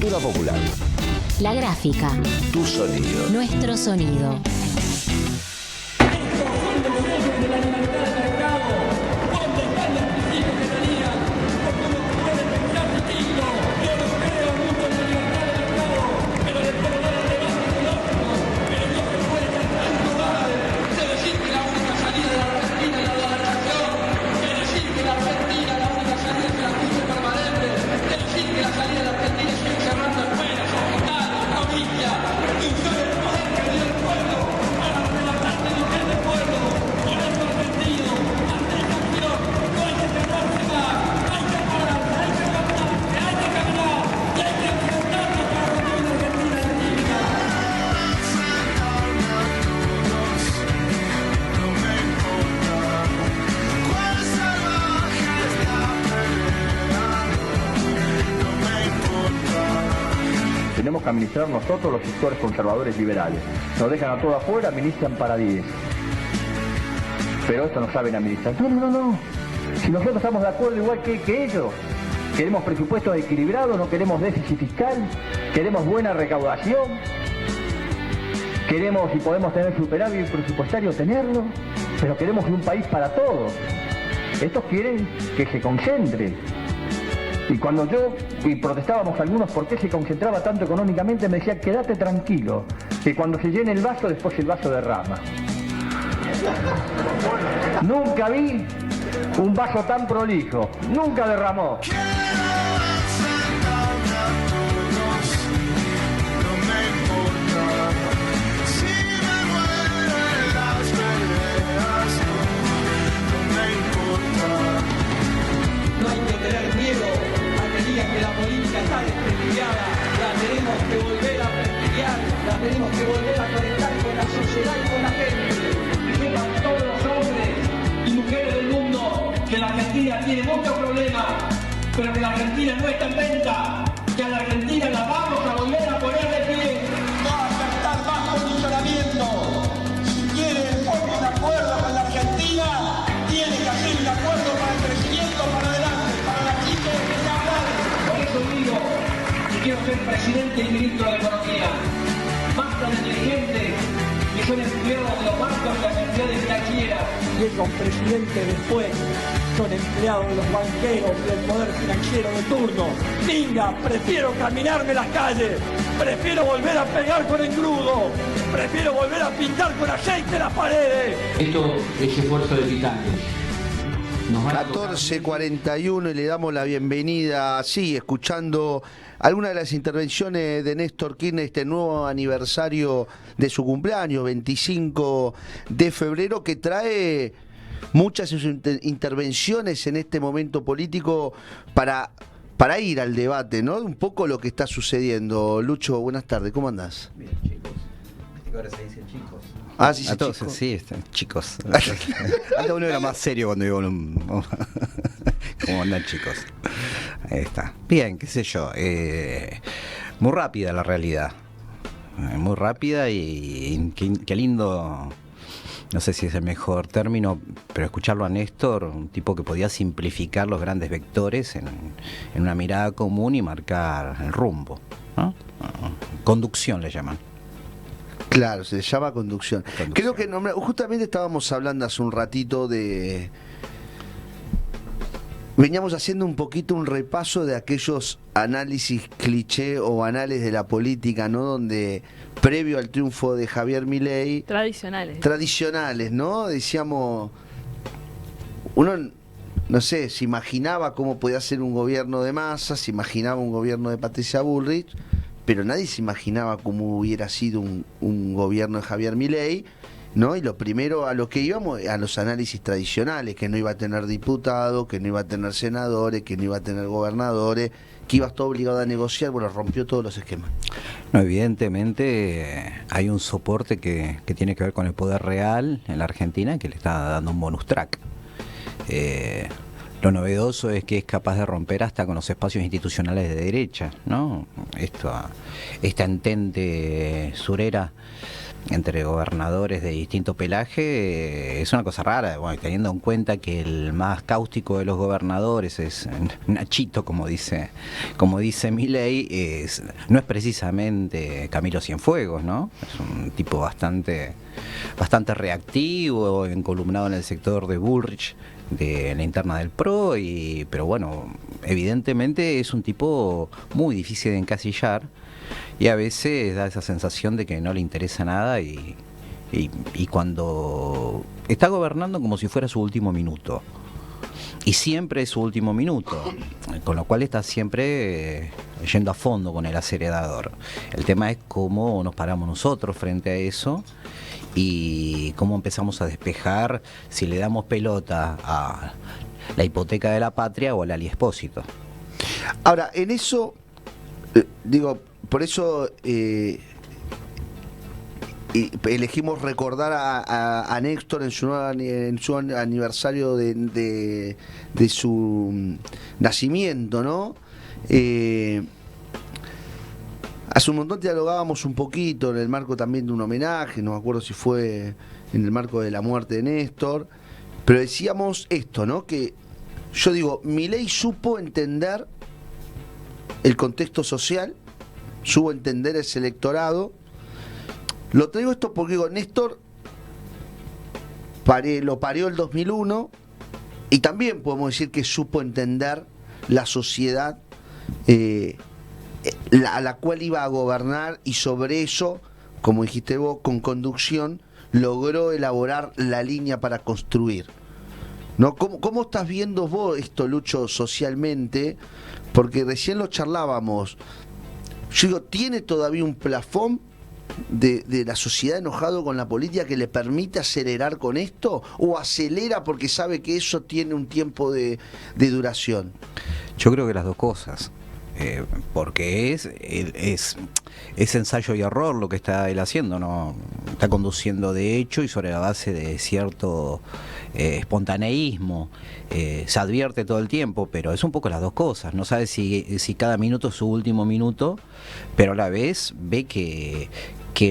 Cultura popular. La gráfica. Tu sonido. Nuestro sonido. Tenemos que administrar nosotros los sectores conservadores liberales. Nos dejan a todos afuera, administran para 10. Pero esto no saben administrar. No. Si nosotros estamos de acuerdo igual que ellos, queremos presupuestos equilibrados, no queremos déficit fiscal, queremos buena recaudación, queremos, si podemos tener superávit presupuestario, tenerlo, pero queremos un país para todos. Estos quieren que se concentre. Y cuando protestábamos algunos por qué se concentraba tanto económicamente, me decía, quédate tranquilo, que cuando se llene el vaso, después el vaso derrama. Nunca vi un vaso tan prolijo, nunca derramó. No hay que tener miedo a que digan que la política está desprestigiada. La tenemos que volver a prestigiar, la tenemos que volver a conectar con la sociedad y con la gente. Que sepan todos los hombres y mujeres del mundo que la Argentina tiene muchos problemas, pero que la Argentina no está en venta, que a la Argentina la vamos a volver a poner de pie. No aceptar más condicionamiento. Si quiere el pueblo de acuerdo con la Argentina, tiene que hacer un acuerdo para el crecimiento, para adelante, para la chica que está hablando. Por eso digo que quiero ser presidente y ministro de Economía. Basta de dirigentes que son empleados de los bancos y las entidades financieras. Y esos presidentes después son empleados de los banqueros y del poder financiero de turno. Venga, prefiero caminarme las calles, prefiero volver a pegar con engrudo, prefiero volver a pintar con aceite las paredes. Esto es esfuerzo de titanes. 14:41 y le damos la bienvenida, sí, escuchando algunas de las intervenciones de Néstor Kirchner, este nuevo aniversario de su cumpleaños, 25 de febrero, que trae muchas intervenciones en este momento político para ir al debate, ¿no? Un poco lo que está sucediendo. Lucho, buenas tardes, ¿cómo andás? Bien, chicos. Ahora se dicen chicos. Ah, sí, a todos, chicos. sí, están chicos. Antes uno era más serio cuando iba ¿Cómo andan, chicos? Ahí está. Bien, qué sé yo. Muy rápida la realidad. Muy rápida y qué lindo. No sé si es el mejor término, pero escucharlo a Néstor, un tipo que podía simplificar los grandes vectores en una mirada común y marcar el rumbo, ¿no? Conducción le llaman. Claro, se llama conducción. Creo que justamente estábamos hablando hace un ratito de... Veníamos haciendo un poquito un repaso de aquellos análisis cliché o anales de la política, ¿no? Donde previo al triunfo de Javier Milei... Tradicionales, ¿no? Decíamos... Uno, no sé, se imaginaba cómo podía ser un gobierno de Massa, se imaginaba un gobierno de Patricia Bullrich, pero nadie se imaginaba cómo hubiera sido un gobierno de Javier Milei, ¿no? Y lo primero a lo que íbamos, a los análisis tradicionales, que no iba a tener diputados, que no iba a tener senadores, que no iba a tener gobernadores, que iba a estar obligado a negociar. Bueno, rompió todos los esquemas. No, evidentemente hay un soporte que tiene que ver con el poder real en la Argentina, que le está dando un bonus track. Lo novedoso es que es capaz de romper hasta con los espacios institucionales de derecha, ¿no? Esta entente surera entre gobernadores de distinto pelaje es una cosa rara, bueno, teniendo en cuenta que el más cáustico de los gobernadores es Nachito, como dice Milei, no es precisamente Camilo Cienfuegos, ¿no? Es un tipo bastante reactivo, encolumnado en el sector de Bullrich, de la interna del PRO, pero bueno, evidentemente es un tipo muy difícil de encasillar. Y a veces da esa sensación de que no le interesa nada y cuando está gobernando como si fuera su último minuto. Y siempre es su último minuto, con lo cual está siempre yendo a fondo con el acelerador. El tema es cómo nos paramos nosotros frente a eso y cómo empezamos a despejar si le damos pelota a la hipoteca de la patria o al Ali Espósito. Ahora, en eso, por eso elegimos recordar a Néstor en su aniversario de su nacimiento, ¿no? Hace un montón dialogábamos un poquito en el marco también de un homenaje, no me acuerdo si fue en el marco de la muerte de Néstor, pero decíamos esto, ¿no? Que yo digo, Milei supo entender el contexto social, supo entender ese electorado. Lo traigo esto porque digo, Néstor lo parió el 2001 y también podemos decir que supo entender la sociedad a la cual iba a gobernar, y sobre eso, como dijiste vos, con conducción logró elaborar la línea para construir, ¿no? ¿Cómo estás viendo vos esto, Lucho, socialmente? Porque recién lo charlábamos. Yo digo, ¿tiene todavía un plafón de la sociedad enojado con la política que le permite acelerar con esto? ¿O acelera porque sabe que eso tiene un tiempo de duración? Yo creo que las dos cosas. Porque es ensayo y error lo que está él haciendo, ¿no? Está conduciendo de hecho y sobre la base de cierto espontaneísmo. Se advierte todo el tiempo, pero es un poco las dos cosas. No sabe si cada minuto es su último minuto, pero a la vez ve que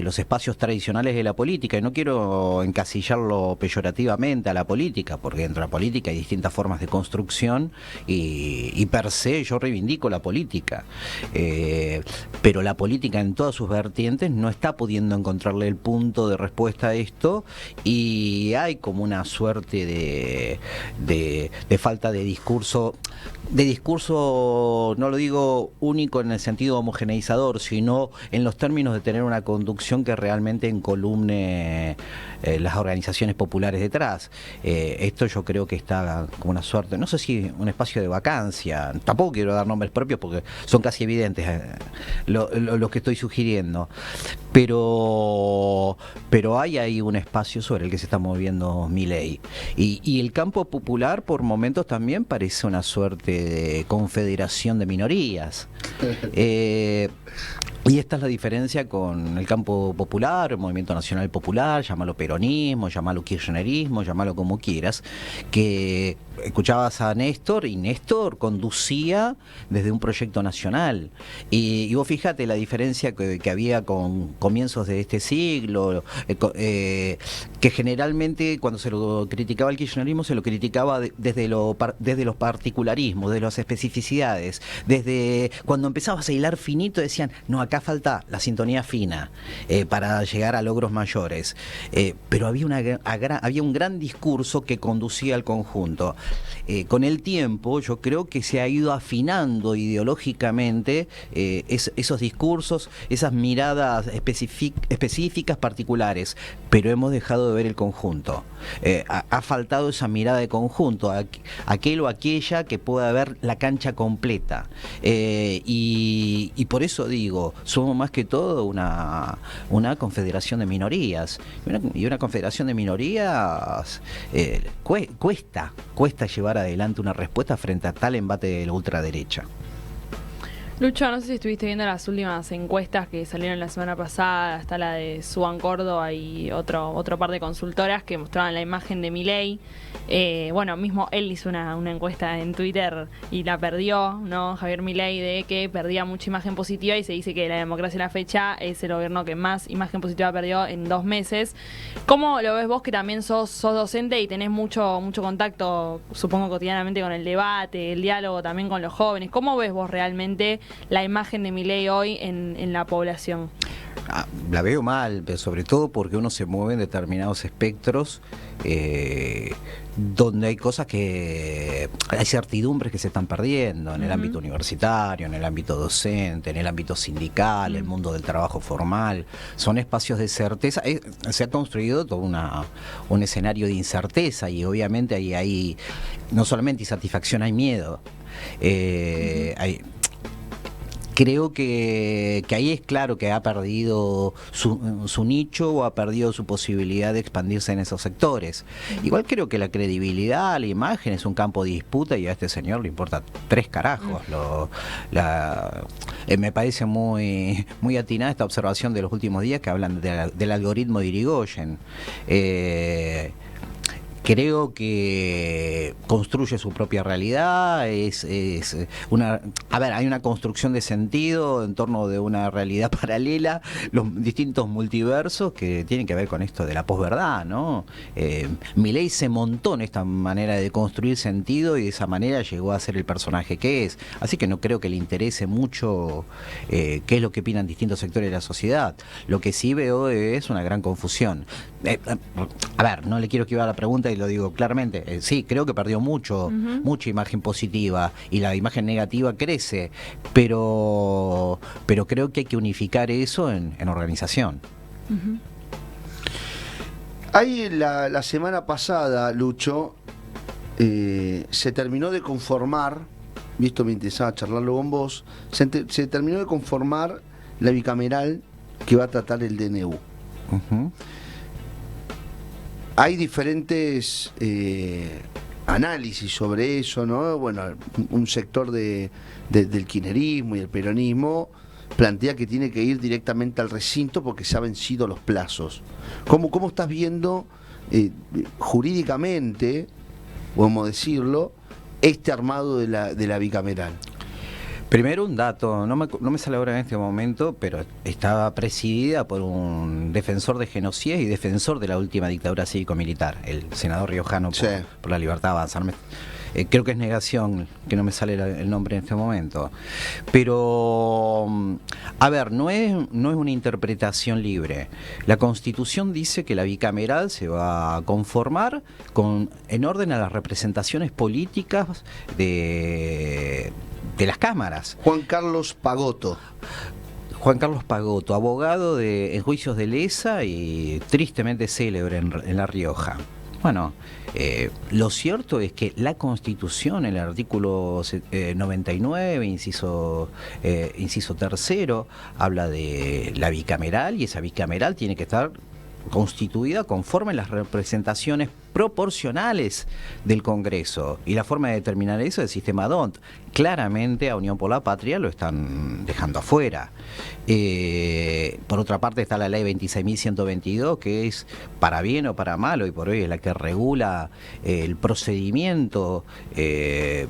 los espacios tradicionales de la política, y no quiero encasillarlo peyorativamente a la política, porque dentro de la política hay distintas formas de construcción y per se yo reivindico la política, pero la política en todas sus vertientes no está pudiendo encontrarle el punto de respuesta a esto, y hay como una suerte de falta de discurso, no lo digo único en el sentido homogeneizador, sino en los términos de tener una conducción que realmente encolumne las organizaciones populares detrás. Esto yo creo que está como una suerte, no sé si un espacio de vacancia, tampoco quiero dar nombres propios porque son casi evidentes lo que estoy sugiriendo, pero hay ahí un espacio sobre el que se está moviendo Milei, y el campo popular por momentos también parece una suerte de confederación de minorías. Y esta es la diferencia con el campo popular, el movimiento nacional popular, llámalo peronismo, llámalo kirchnerismo, llámalo como quieras, que escuchabas a Néstor y Néstor conducía desde un proyecto nacional. Y vos fíjate la diferencia que había con comienzos de este siglo, que generalmente cuando se lo criticaba el kirchnerismo se lo criticaba desde los particularismos, de las especificidades. Desde cuando empezabas a hilar finito decían, no, acá falta la sintonía fina para llegar a logros mayores. Pero había un gran discurso que conducía al conjunto. Con el tiempo yo creo que se ha ido afinando ideológicamente esos discursos, esas miradas específicas, particulares, pero hemos dejado de ver el conjunto. Ha faltado esa mirada de conjunto, aquel o aquella que pueda ver la cancha completa. Y por eso digo, somos más que todo una confederación de minorías, y una confederación de minorías cuesta llevar adelante una respuesta frente a tal embate de la ultraderecha. Lucho, no sé si estuviste viendo las últimas encuestas que salieron la semana pasada, está la de Suban Córdoba y otro par de consultoras que mostraban la imagen de Milei. Bueno, mismo él hizo una encuesta en Twitter y la perdió, ¿no? Javier Milei, de que perdía mucha imagen positiva, y se dice que la democracia a la fecha es el gobierno que más imagen positiva perdió en 2 meses. ¿Cómo lo ves vos, que también sos docente y tenés mucho contacto, supongo, cotidianamente con el debate, el diálogo también con los jóvenes? ¿Cómo ves vos realmente la imagen de Milei hoy en la población? La veo mal, pero sobre todo porque uno se mueve en determinados espectros donde hay cosas hay certidumbres que se están perdiendo en el ámbito universitario, en el ámbito docente, en el ámbito sindical, el mundo del trabajo formal. Son espacios de certeza. Se ha construido todo un escenario de incerteza, y obviamente ahí hay no solamente insatisfacción, hay miedo. Creo que ahí es claro que ha perdido su nicho, o ha perdido su posibilidad de expandirse en esos sectores. Igual creo que la credibilidad, la imagen es un campo de disputa, y a este señor le importa 3 carajos. Me parece muy atinada esta observación de los últimos días que hablan del algoritmo de Irigoyen. Creo que construye su propia realidad, hay una construcción de sentido en torno de una realidad paralela, los distintos multiversos que tienen que ver con esto de la posverdad, ¿no? Milei se montó en esta manera de construir sentido, y de esa manera llegó a ser el personaje que es. Así que no creo que le interese mucho qué es lo que opinan distintos sectores de la sociedad. Lo que sí veo es una gran confusión. No le quiero esquivar la pregunta y lo digo claramente. Sí, creo que perdió mucha imagen positiva, y la imagen negativa crece, pero creo que hay que unificar eso en organización. Ahí la semana pasada, Lucho, se terminó de conformar, visto me interesaba charlarlo con vos, se terminó de conformar la bicameral que va a tratar el DNU. Hay diferentes análisis sobre eso, ¿no? Bueno, un sector del kirchnerismo y el peronismo plantea que tiene que ir directamente al recinto porque se han vencido los plazos. ¿Cómo estás viendo jurídicamente, podemos decirlo, este armado de la bicameral? Primero, un dato, no me sale ahora en este momento, pero estaba presidida por un defensor de genocidas y defensor de la última dictadura cívico-militar, el senador riojano por la libertad avanza. Creo que es Negación, que no me sale el nombre en este momento. Pero, no es una interpretación libre. La Constitución dice que la bicameral se va a conformar en orden a las representaciones políticas de las cámaras. Juan Carlos Pagotto, abogado en juicios de lesa y tristemente célebre en La Rioja. Bueno, lo cierto es que la Constitución, en el artículo 99, inciso 3, habla de la bicameral, y esa bicameral tiene que estar constituida conforme las representaciones proporcionales del Congreso, y la forma de determinar eso es el sistema DONT. Claramente a Unión por la Patria lo están dejando afuera. Por otra parte está la ley 26.122, que es, para bien o para mal, hoy por hoy es la que regula el procedimiento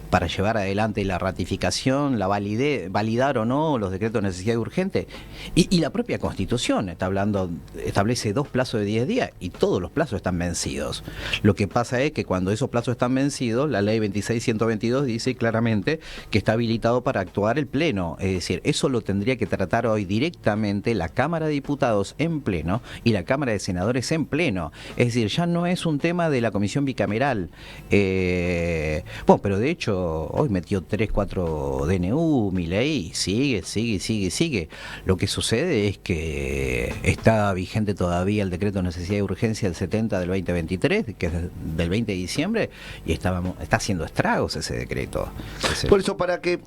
para llevar adelante la ratificación, validar o no los decretos de necesidad urgente. Y la propia Constitución establece 2 plazos de 10 días, y todos los plazos están vencidos. Lo que pasa es que cuando esos plazos están vencidos, la ley 26.122 dice claramente que está habilitado para actuar el Pleno. Es decir, eso lo tendría que tratar hoy directamente la Cámara de Diputados en pleno y la Cámara de Senadores en pleno. Es decir, ya no es un tema de la comisión bicameral. Pero de hecho, hoy metió 3-4 DNU, Milei, sigue. Lo que sucede es que está vigente todavía el decreto de necesidad y urgencia del 70 del 2023, que es del 20 de diciembre, y está haciendo estragos ese decreto. Por eso, para que,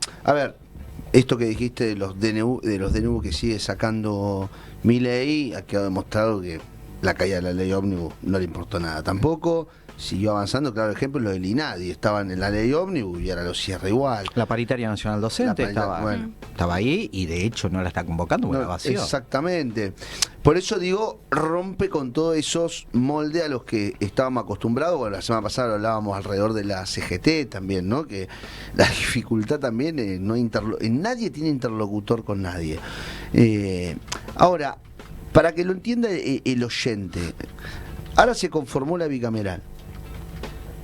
esto que dijiste de los DNU que sigue sacando Milei, ha quedado demostrado que la caída de la ley ómnibus no le importó nada tampoco, siguió avanzando. Claro, ejemplo, lo del INADI, estaban en la ley ómnibus y ahora lo cierra igual. La paritaria nacional docente estaba ahí y de hecho no la está convocando porque la vació. Exactamente. Por eso digo, rompe con todos esos moldes a los que estábamos acostumbrados. Bueno, la semana pasada hablábamos alrededor de la CGT también, ¿no? Que la dificultad también nadie tiene interlocutor con nadie. Ahora, para que lo entienda el oyente, ahora se conformó la bicameral.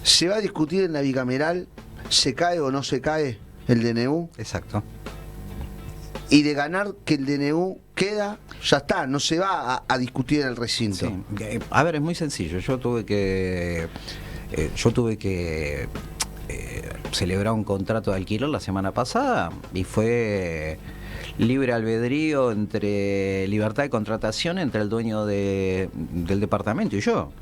¿Se va a discutir en la bicameral? ¿Se cae o no se cae el DNU? Exacto. Y de ganar que el DNU queda, ya está, no se va a discutir en el recinto. Sí. A ver, es muy sencillo. Yo tuve que celebrar un contrato de alquiler la semana pasada y fue libre albedrío entre libertad de contratación entre el dueño del departamento y yo.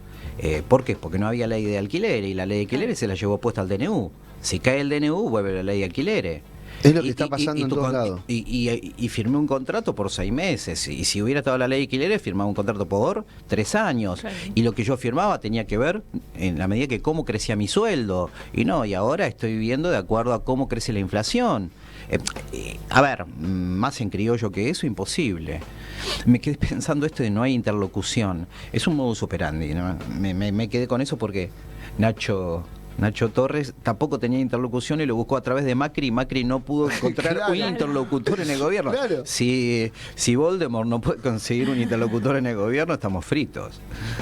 ¿Por qué? Porque no había ley de alquileres y la ley de alquileres se la llevó puesta al DNU. Si cae el DNU, vuelve la ley de alquileres. Es lo que está pasando en todos lados. Y firmé un contrato por 6 meses. Y si hubiera estado la ley de alquileres, firmaba un contrato por 3 años. Claro. Y lo que yo firmaba tenía que ver en la medida que cómo crecía mi sueldo. Y ahora estoy viviendo de acuerdo a cómo crece la inflación. A ver, más en criollo que eso, imposible. Me quedé pensando esto de no hay interlocución. Es un modus operandi, ¿no? Me quedé con eso porque Nacho Torres tampoco tenía interlocución y lo buscó a través de Macri y Macri no pudo encontrar un interlocutor en el gobierno. Claro. Si Voldemort no puede conseguir un interlocutor en el gobierno, estamos fritos.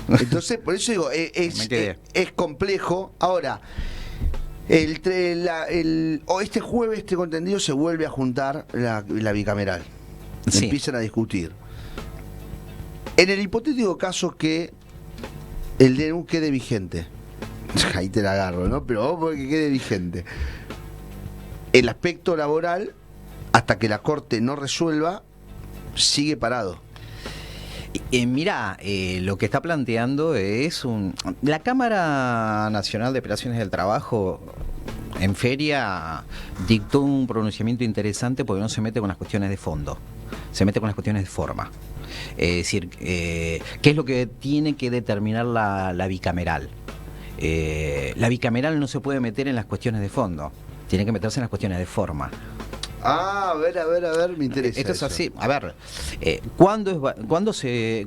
Entonces, por eso digo, es complejo. Ahora, este jueves, este contendido se vuelve a juntar la bicameral. Sí. Empiezan a discutir. En el hipotético caso que el DNU quede vigente, ahí te la agarro, ¿no? Pero vamos a que quede vigente. El aspecto laboral, hasta que la Corte no resuelva, sigue parado. Mirá, lo que está planteando es la Cámara Nacional de Operaciones del Trabajo en feria dictó un pronunciamiento interesante porque no se mete con las cuestiones de fondo, se mete con las cuestiones de forma. Es decir, ¿qué es lo que tiene que determinar la bicameral? La bicameral no se puede meter en las cuestiones de fondo, tiene que meterse en las cuestiones de forma. A ver, me interesa. Esto es así. A ver, ¿cuándo se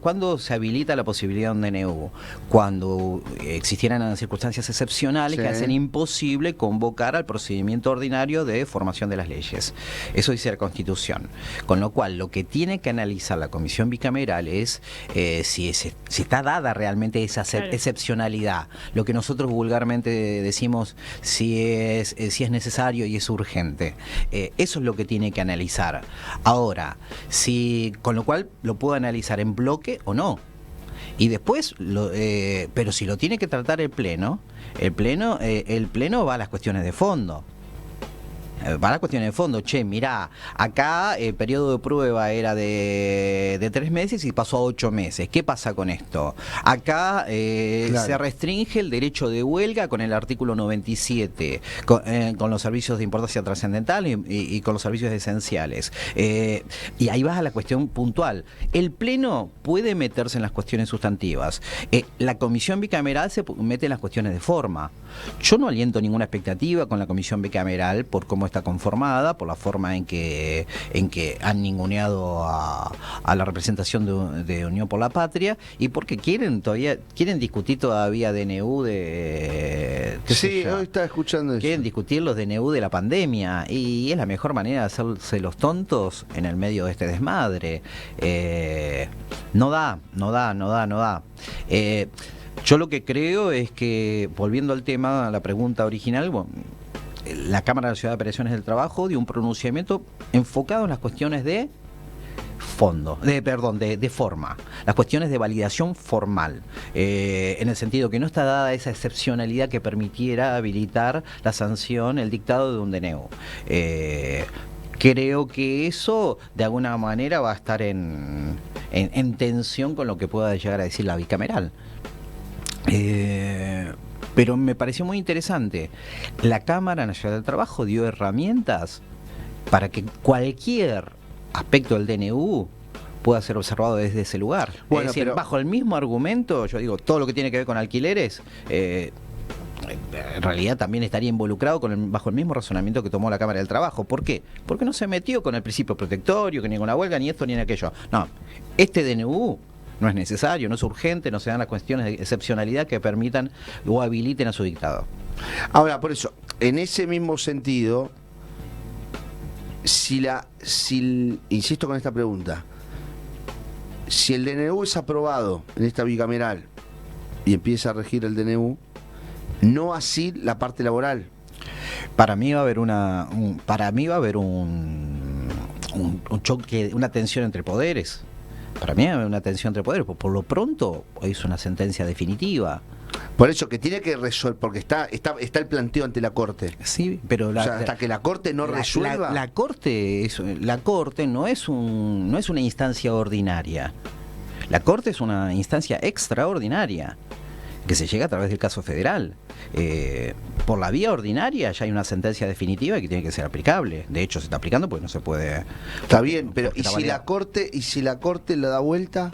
habilita la posibilidad de un DNU? Cuando existieran circunstancias excepcionales que hacen imposible convocar al procedimiento ordinario de formación de las leyes. Eso dice la Constitución. Con lo cual, lo que tiene que analizar la Comisión Bicameral es si está dada realmente esa excepcionalidad. Lo que nosotros vulgarmente decimos si es necesario y es urgente. Eso es lo que tiene que analizar. Ahora, con lo cual lo puedo analizar en bloque o no. Y después, pero si lo tiene que tratar el Pleno va a las cuestiones de fondo. Va a las cuestiones de fondo. Mirá, acá el periodo de prueba era de 3 meses y pasó a 8 meses. ¿Qué pasa con esto? Acá se restringe el derecho de huelga con el artículo 97, con los servicios de importancia trascendental y con los servicios esenciales. Y ahí vas a la cuestión puntual. El Pleno puede meterse en las cuestiones sustantivas. La Comisión Bicameral se mete en las cuestiones de forma. Yo no aliento ninguna expectativa con la Comisión Bicameral por cómo está conformada, por la forma en que han ninguneado a la representación de Unión por la Patria y porque quieren discutir todavía DNU de... Sí, hoy estaba escuchando eso. Quieren discutir los DNU de la pandemia y es la mejor manera de hacerse los tontos en el medio de este desmadre. No da. Yo lo que creo es que, volviendo al tema, a la pregunta original, la Cámara Nacional de Operaciones del Trabajo dio un pronunciamiento enfocado en las cuestiones de fondo, de forma, las cuestiones de validación formal, en el sentido que no está dada esa excepcionalidad que permitiera habilitar la sanción, el dictado de un DNU. Creo que eso de alguna manera va a estar en tensión con lo que pueda llegar a decir la bicameral. Pero me pareció muy interesante. La Cámara Nacional del Trabajo dio herramientas para que cualquier aspecto del DNU pueda ser observado desde ese lugar. Bueno, es decir, bajo el mismo argumento, yo digo, todo lo que tiene que ver con alquileres, en realidad también estaría involucrado bajo el mismo razonamiento que tomó la Cámara del Trabajo. ¿Por qué? Porque no se metió con el principio protectorio, que ni con la huelga, ni esto, ni en aquello. No, este DNU no es necesario, no es urgente, no se dan las cuestiones de excepcionalidad que permitan o habiliten a su dictado. Ahora, por eso, en ese mismo sentido, insisto con esta pregunta, si el DNU es aprobado en esta bicameral y empieza a regir el DNU, no así la parte laboral. Para mí va a haber un choque, una tensión entre poderes. Para mí va a haber una tensión entre poderes. Por lo pronto, hoy es una sentencia definitiva. Por eso que tiene que resolver, porque está el planteo ante la Corte. Sí, pero hasta que la Corte no resuelva. La Corte no es una instancia ordinaria. La Corte es una instancia extraordinaria que se llega a través del caso federal. Por la vía ordinaria ya hay una sentencia definitiva que tiene que ser aplicable. De hecho, se está aplicando porque no se puede. Está bien, pero ¿y si la Corte lo da vuelta?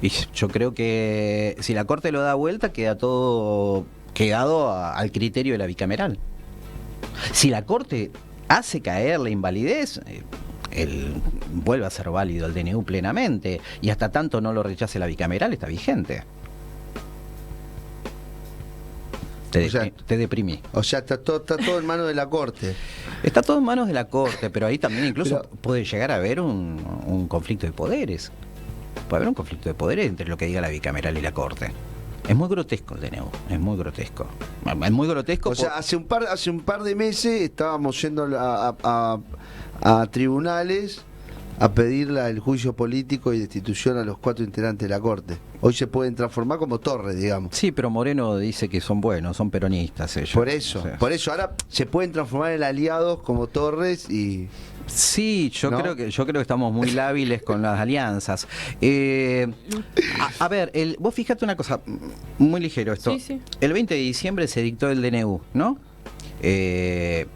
Y yo creo que si la Corte lo da vuelta, queda todo quedado al criterio de la bicameral. Si la Corte hace caer la invalidez, vuelve a ser válido el DNU plenamente, y hasta tanto no lo rechace la bicameral, está vigente. Te deprimí. O sea, está todo en manos de la Corte. Está todo en manos de la Corte, pero ahí también incluso puede llegar a haber un conflicto de poderes. Puede haber un conflicto de poderes entre lo que diga la bicameral y la Corte. Es muy grotesco el DNU, es muy grotesco. Es muy grotesco. O sea, hace un par de meses estábamos yendo a tribunales a pedir el juicio político y destitución a los 4 integrantes de la Corte. Hoy se pueden transformar como Torres, digamos. Sí, pero Moreno dice que son buenos, son peronistas ellos. Por eso ahora se pueden transformar en aliados como Torres y... Sí, yo creo que estamos muy lábiles con las alianzas. A ver, vos fíjate una cosa, muy ligero esto. Sí. El 20 de diciembre se dictó el DNU, ¿no?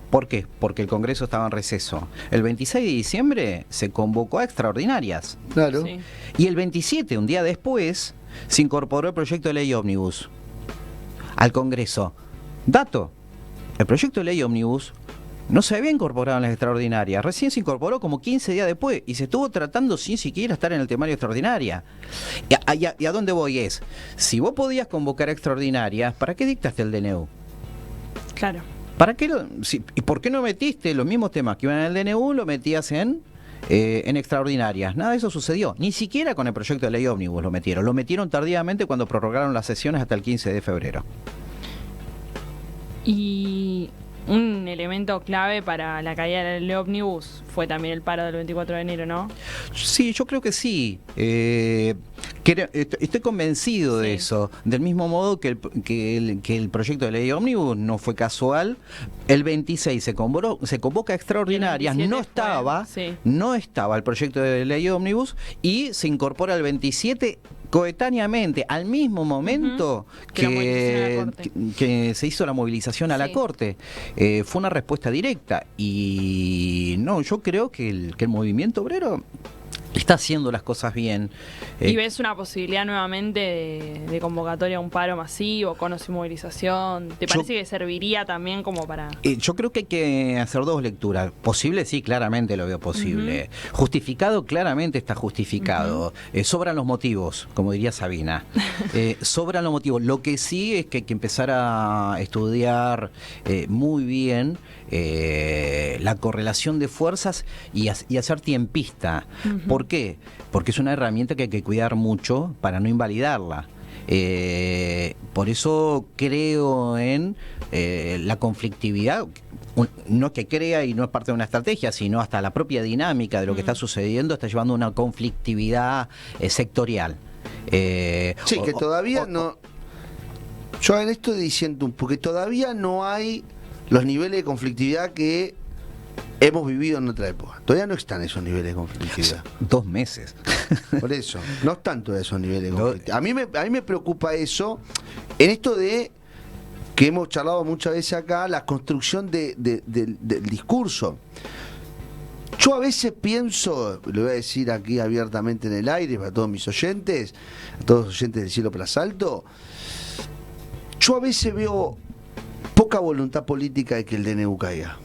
¿Por qué? Porque el Congreso estaba en receso. El 26 de diciembre se convocó a extraordinarias. Claro. Sí. Y el 27, un día después, se incorporó el proyecto de ley ómnibus al Congreso. Dato, el proyecto de ley ómnibus no se había incorporado en las extraordinarias, recién se incorporó como 15 días después y se estuvo tratando sin siquiera estar en el temario extraordinaria. ¿Y a dónde voy? Es, si vos podías convocar extraordinarias, ¿para qué dictaste el DNU? Claro. ¿Para qué ¿Y por qué no metiste los mismos temas que iban en el DNU, lo metías en extraordinarias? Nada de eso sucedió. Ni siquiera con el proyecto de ley ómnibus lo metieron. Lo metieron tardíamente cuando prorrogaron las sesiones hasta el 15 de febrero. Y un elemento clave para la caída del ómnibus fue también el paro del 24 de enero, ¿no? Sí, yo creo que sí. Estoy convencido de eso. Del mismo modo que el proyecto de ley ómnibus no fue casual. El 26 se convoca extraordinarias, no estaba el proyecto de ley ómnibus y se incorpora el 27 coetáneamente, al mismo momento que se hizo la movilización a la Corte. Fue una respuesta directa y no, yo creo que el movimiento obrero está haciendo las cosas bien. ¿Y ves una posibilidad nuevamente de convocatoria a un paro masivo, con o sin movilización? ¿Te parece que serviría también como para...? Yo creo que hay que hacer dos lecturas. Posible, sí, claramente lo veo posible. Justificado, claramente está justificado. Sobran los motivos, como diría Sabina. Sobran los motivos. Lo que sí es que hay que empezar a estudiar muy bien la correlación de fuerzas y hacer tiempista. ¿Por qué? Porque es una herramienta que hay que cuidar mucho para no invalidarla. Por eso creo en la conflictividad. No es que crea y no es parte de una estrategia, sino hasta la propia dinámica de lo que está sucediendo está llevando a una conflictividad sectorial. Sí, que todavía no... Yo en esto diciendo, porque todavía no hay los niveles de conflictividad que hemos vivido en otra época. Todavía no están esos niveles de conflictividad. 2 meses. Por eso, no están todos esos niveles de conflictividad. A mí me preocupa eso, en esto de que hemos charlado muchas veces acá, la construcción del discurso. Yo a veces pienso, lo voy a decir aquí abiertamente en el aire para todos mis oyentes, a todos los oyentes del Cielo Plaza Alto, yo a veces veo poca voluntad política de que el DNU caiga.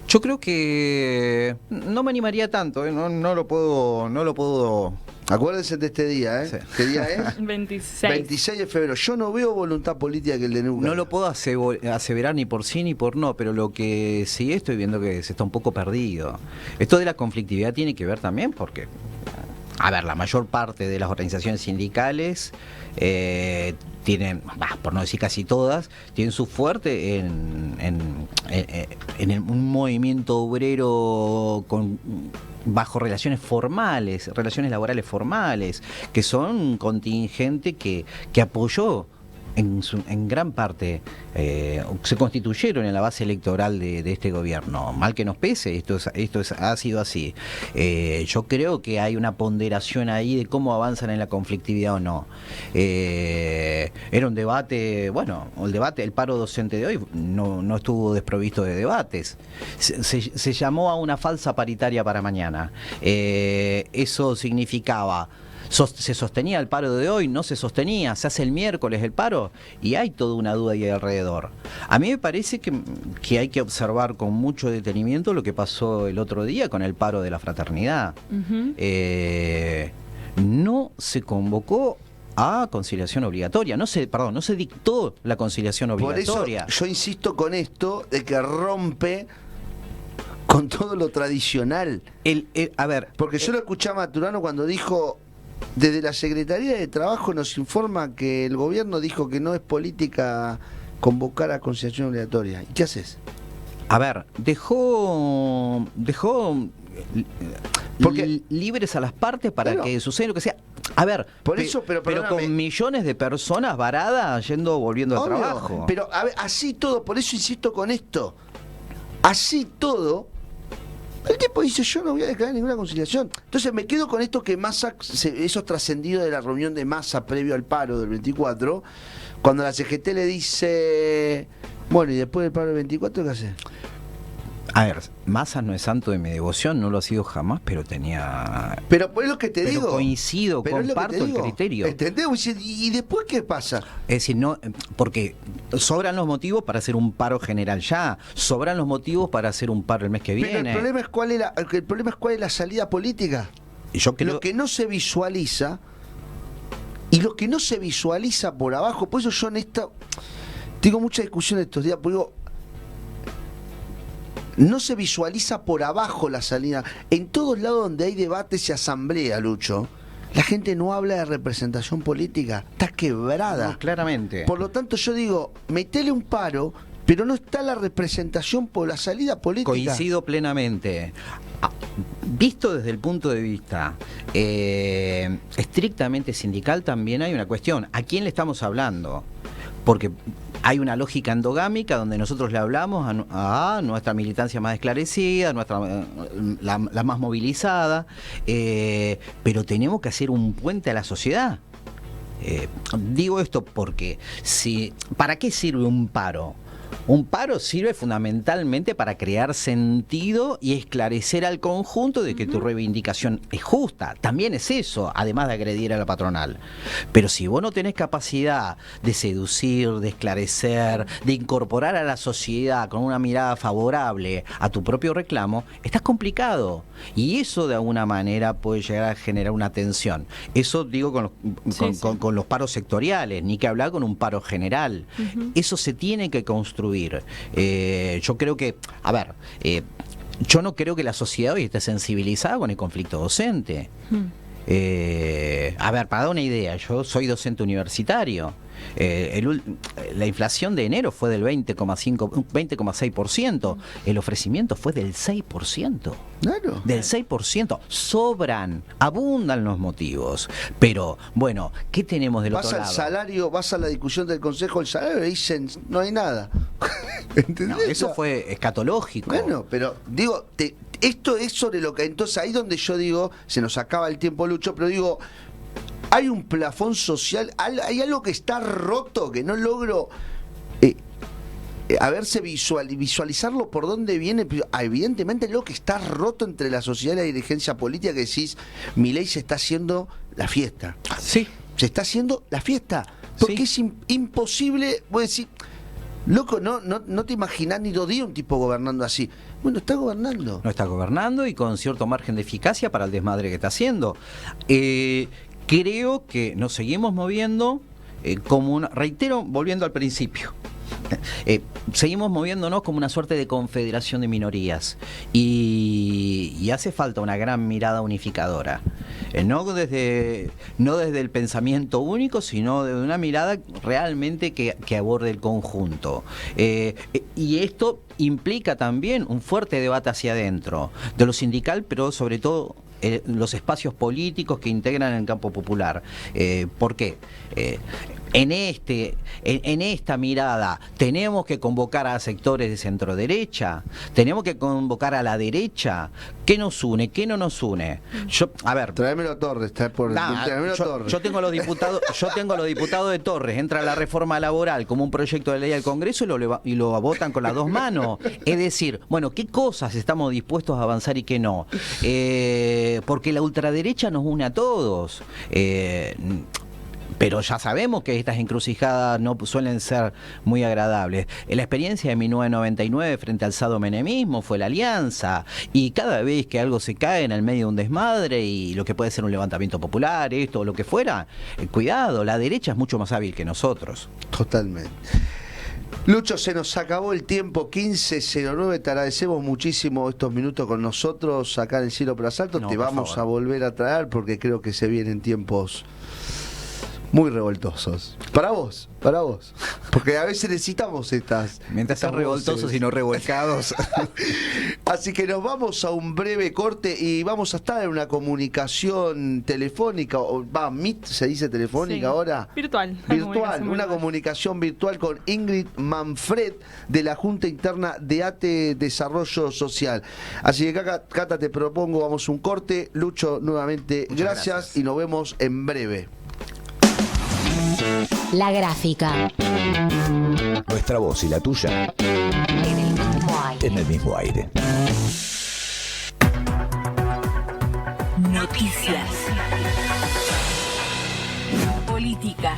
Yo creo que no me animaría tanto, ¿eh? No lo puedo. Acuérdense de este día, ¿eh? Sí. ¿Qué día es? 26 de febrero. Yo no veo voluntad política que el DNU caiga. No lo puedo aseverar ni por sí ni por no, pero lo que sí estoy viendo que se está un poco perdido. Esto de la conflictividad tiene que ver también porque, a ver, la mayor parte de las organizaciones sindicales tienen, por no decir casi todas, tienen su fuerte en un movimiento obrero bajo relaciones laborales formales, que son un contingente que apoyó en gran parte, se constituyeron en la base electoral de este gobierno. Mal que nos pese, ha sido así. Yo creo que hay una ponderación ahí de cómo avanzan en la conflictividad o no. Era un debate, bueno, el paro docente de hoy no estuvo desprovisto de debates. Se llamó a una falsa paritaria para mañana. Eso significaba... ¿Se sostenía el paro de hoy? ¿No se sostenía? ¿Se hace el miércoles el paro? Y hay toda una duda ahí alrededor. A mí me parece que hay que observar con mucho detenimiento lo que pasó el otro día con el paro de la fraternidad. Uh-huh. No se convocó a conciliación obligatoria. No se dictó la conciliación obligatoria. Por eso yo insisto con esto de que rompe con todo lo tradicional. A ver, porque yo lo escuchaba a Maturano cuando dijo: desde la Secretaría de Trabajo nos informa que el gobierno dijo que no es política convocar a conciliación obligatoria. ¿Y qué haces? A ver, dejó libres a las partes para que suceda lo que sea. A ver, pero con millones de personas varadas volviendo al trabajo. Pero a ver, así todo, por eso insisto con esto. Así todo, el tipo dice: yo no voy a declarar ninguna conciliación. Entonces me quedo con esto que Massa, eso trascendido de la reunión de Massa previo al paro del 24, cuando la CGT le dice: bueno, y después del paro del 24, ¿qué hace? A ver, Massa no es santo de mi devoción, no lo ha sido jamás, pero tenía... Pero es lo que te digo. Coincido, comparto el criterio. ¿Entendés? ¿Y después qué pasa? Es decir, no, porque sobran los motivos para hacer un paro general ya, sobran los motivos para hacer un paro el mes que viene. Pero el problema es cuál es la salida política. Yo creo... Lo que no se visualiza, y lo que no se visualiza por abajo, por eso yo en esta... Tengo mucha discusión estos días, porque digo... No se visualiza por abajo la salida. En todos lados donde hay debates y asamblea, Lucho, la gente no habla de representación política. Está quebrada. No, claramente. Por lo tanto, yo digo, metele un paro, pero no está la representación por la salida política. Coincido plenamente. Visto desde el punto de vista estrictamente sindical, también hay una cuestión. ¿A quién le estamos hablando? Porque hay una lógica endogámica donde nosotros le hablamos a nuestra militancia más esclarecida, la más movilizada, pero tenemos que hacer un puente a la sociedad. Digo esto porque ¿para qué sirve un paro? Un paro sirve fundamentalmente para crear sentido y esclarecer al conjunto de que tu reivindicación es justa. También es eso, además de agredir a la patronal. Pero si vos no tenés capacidad de seducir, de esclarecer, de incorporar a la sociedad con una mirada favorable a tu propio reclamo, estás complicado. Y eso de alguna manera puede llegar a generar una tensión. Eso digo con los paros sectoriales, ni que hablar con un paro general. Eso se tiene que construir. Yo creo que, yo no creo que la sociedad hoy esté sensibilizada con el conflicto docente. Para dar una idea, yo soy docente universitario. La inflación de enero fue del 20,6%. El ofrecimiento fue del 6%. Claro. Del 6%. Abundan los motivos. Pero, bueno, ¿qué tenemos del otro lado? Vas al salario, vas a la discusión del Consejo del Salario y dicen: no hay nada. ¿Entendés? No, eso fue escatológico. Bueno, pero digo, esto es sobre lo que... Entonces ahí donde yo digo, se nos acaba el tiempo, Lucho, pero digo... Hay un plafón social, hay algo que está roto, que no logro visualizarlo por dónde viene. Evidentemente lo que está roto entre la sociedad y la dirigencia política, que decís: Milei se está haciendo la fiesta. Sí. Se está haciendo la fiesta. Porque es imposible, voy a decir, Loco, no te imaginás ni 2 días un tipo gobernando así. Bueno, está gobernando. No está gobernando y con cierto margen de eficacia para el desmadre que está haciendo. Creo que nos seguimos moviendo reitero, volviendo al principio. Seguimos moviéndonos como una suerte de confederación de minorías y hace falta una gran mirada unificadora, no desde el pensamiento único, sino de una mirada realmente que aborde el conjunto, y esto implica también un fuerte debate hacia adentro de lo sindical, pero sobre todo los espacios políticos que integran el campo popular. ¿Por qué? En esta mirada tenemos que convocar a sectores de centro derecha, tenemos que convocar a la derecha. ¿Qué nos une? ¿Qué no nos une? Tráemelo a Torres, yo tengo los diputados de Torres, entra la reforma laboral como un proyecto de ley al Congreso y lo votan con las 2 manos. Es decir, bueno, ¿qué cosas estamos dispuestos a avanzar y qué no? Porque la ultraderecha nos une a todos. Pero ya sabemos que estas encrucijadas no suelen ser muy agradables. La experiencia de 1999 frente al sadomenemismo fue la alianza, y cada vez que algo se cae en el medio de un desmadre y lo que puede ser un levantamiento popular, esto o lo que fuera, cuidado, la derecha es mucho más hábil que nosotros. Totalmente. Lucho, se nos acabó el tiempo, 15:09, te agradecemos muchísimo estos minutos con nosotros acá en el Cielo por Asalto. Te vamos a volver a traer porque creo que se vienen tiempos muy revoltosos. Para vos. Porque a veces necesitamos estas. Mientras sean revoltosos y no revolcados. Así que nos vamos a un breve corte y vamos a estar en una comunicación telefónica. Meet se dice telefónica ahora. Virtual. Una comunicación virtual con Ingrid Manfred de la Junta Interna de ATE Desarrollo Social. Así que Cata, te propongo, vamos a un corte. Lucho, nuevamente, gracias y nos vemos en breve. La Gráfica. Nuestra voz y la tuya en el mismo aire. Noticias. Política.